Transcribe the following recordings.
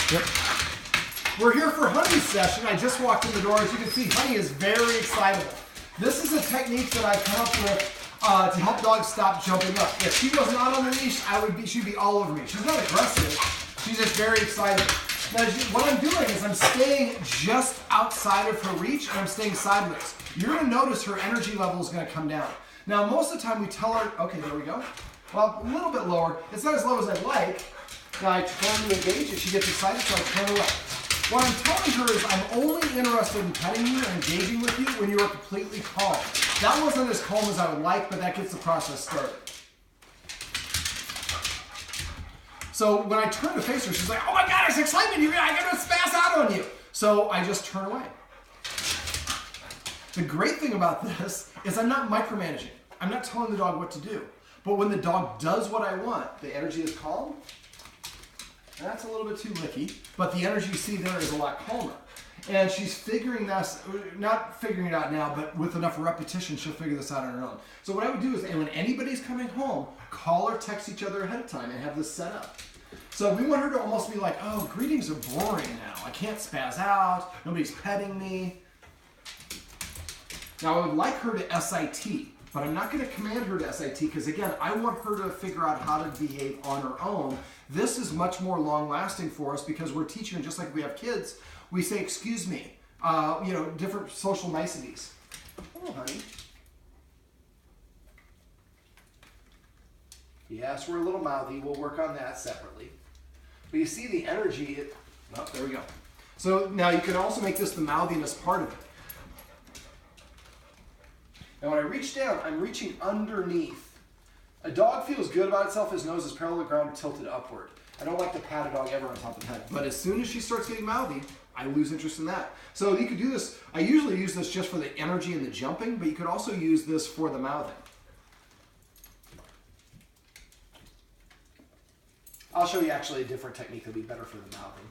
Yep. We're here for Honey's session. I just walked in the door. As you can see, Honey is very excitable. This is a technique that I come up with to help dogs stop jumping up. If she was not on the leash, she'd be all over me. She's not aggressive. She's just very excited. Now, what I'm doing is I'm staying just outside of her reach and I'm staying sideways. You're going to notice her energy level is going to come down. Now, most of the time we tell her, okay, there we go. Well, a little bit lower. It's not as low as I'd like. Now I turn to engage and she gets excited, so I turn away. What I'm telling her is I'm only interested in petting you and engaging with you when you are completely calm. That wasn't as calm as I would like, but that gets the process started. So when I turn to face her, she's like, oh my God, it's excitement. I'm going to spaz out on you. So I just turn away. The great thing about this is I'm not micromanaging. I'm not telling the dog what to do. But when the dog does what I want, the energy is calm. That's a little bit too licky, but the energy you see there is a lot calmer. And she's figuring this, not figuring it out now, but with enough repetition, she'll figure this out on her own. So what I would do is, and when anybody's coming home, call or text each other ahead of time and have this set up. So we want her to almost be like, oh, greetings are boring now. I can't spaz out. Nobody's petting me. Now, I would like her to SIT, but I'm not going to command her to SIT because, again, I want her to figure out how to behave on her own. This is much more long-lasting for us because we're teaching, just like we have kids, we say, excuse me, different social niceties. Oh, honey. Yes, we're a little mouthy. We'll work on that separately. But you see the energy. There we go. So now you can also make this the mouthiness part of it. And when I reach down, I'm reaching underneath. A dog feels good about itself. His nose is parallel to the ground, tilted upward. I don't like to pat a dog ever on top of the head. But as soon as she starts getting mouthy, I lose interest in that. So you could do this. I usually use this just for the energy and the jumping, but you could also use this for the mouthing. I'll show you actually a different technique that would be better for the mouthing.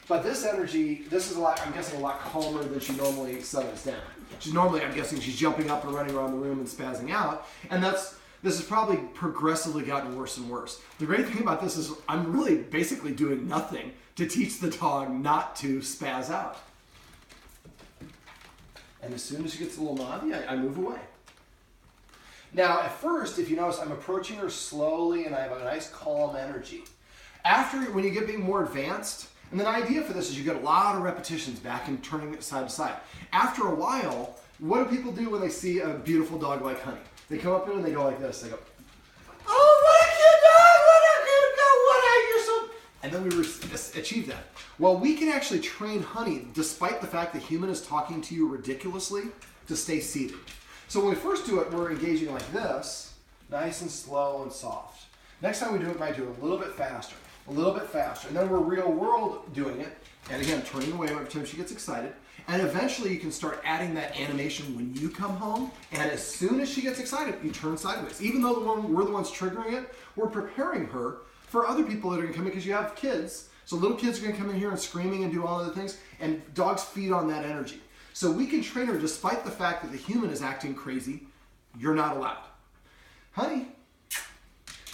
But this energy, this is I'm guessing, a lot calmer than she normally settles down. She's normally, I'm guessing, she's jumping up and running around the room and spazzing out. And this has probably progressively gotten worse and worse. The great thing about this is I'm really basically doing nothing to teach the dog not to spaz out. And as soon as she gets a little naughty, I move away. Now, at first, if you notice, I'm approaching her slowly and I have a nice calm energy. After, when you get being more advanced, and the idea for this is you get a lot of repetitions back and turning it side to side. After a while, what do people do when they see a beautiful dog like Honey? They come up to her and they go like this. They go, oh, what a cute dog, you're so... And then we achieve that. Well, we can actually train Honey, despite the fact that human is talking to you ridiculously, to stay seated. So when we first do it, we're engaging like this, nice and slow and soft. Next time we do it, we might do it a little bit faster. A little bit faster. And then we're real world doing it. And again, turning away every time she gets excited. And eventually you can start adding that animation when you come home. And as soon as she gets excited, you turn sideways. Even though we're the ones triggering it, we're preparing her for other people that are going to come in because you have kids. So little kids are going to come in here and screaming and do all other things. And dogs feed on that energy. So we can train her despite the fact that the human is acting crazy. You're not allowed. Honey.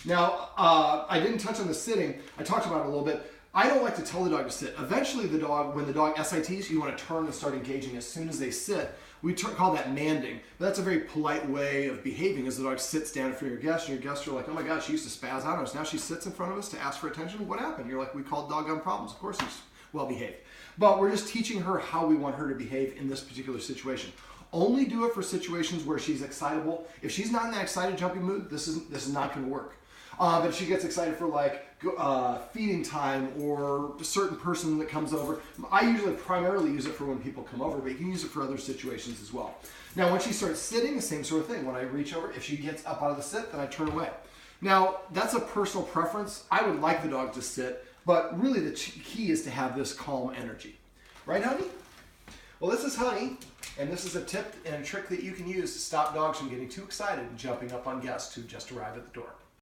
Now, I didn't touch on the sitting. I talked about it a little bit. I don't like to tell the dog to sit. Eventually, when the dog SITs, you want to turn and start engaging as soon as they sit. We call that manding. That's a very polite way of behaving as the dog sits down in front of your guest, and your guests are like, oh my God, she used to spaz out on us. Now she sits in front of us to ask for attention. What happened? You're like, we called doggone problems. Of course he's well behaved. But we're just teaching her how we want her to behave in this particular situation. Only do it for situations where she's excitable. If she's not in that excited, jumpy mood, this is not going to work. But if she gets excited for like feeding time or a certain person that comes over, I usually primarily use it for when people come over, but you can use it for other situations as well. Now, when she starts sitting, the same sort of thing. When I reach over, if she gets up out of the sit, then I turn away. Now, that's a personal preference. I would like the dog to sit, but really the key is to have this calm energy. Right, Honey? Well, this is Honey, and this is a tip and a trick that you can use to stop dogs from getting too excited and jumping up on guests who just arrived at the door.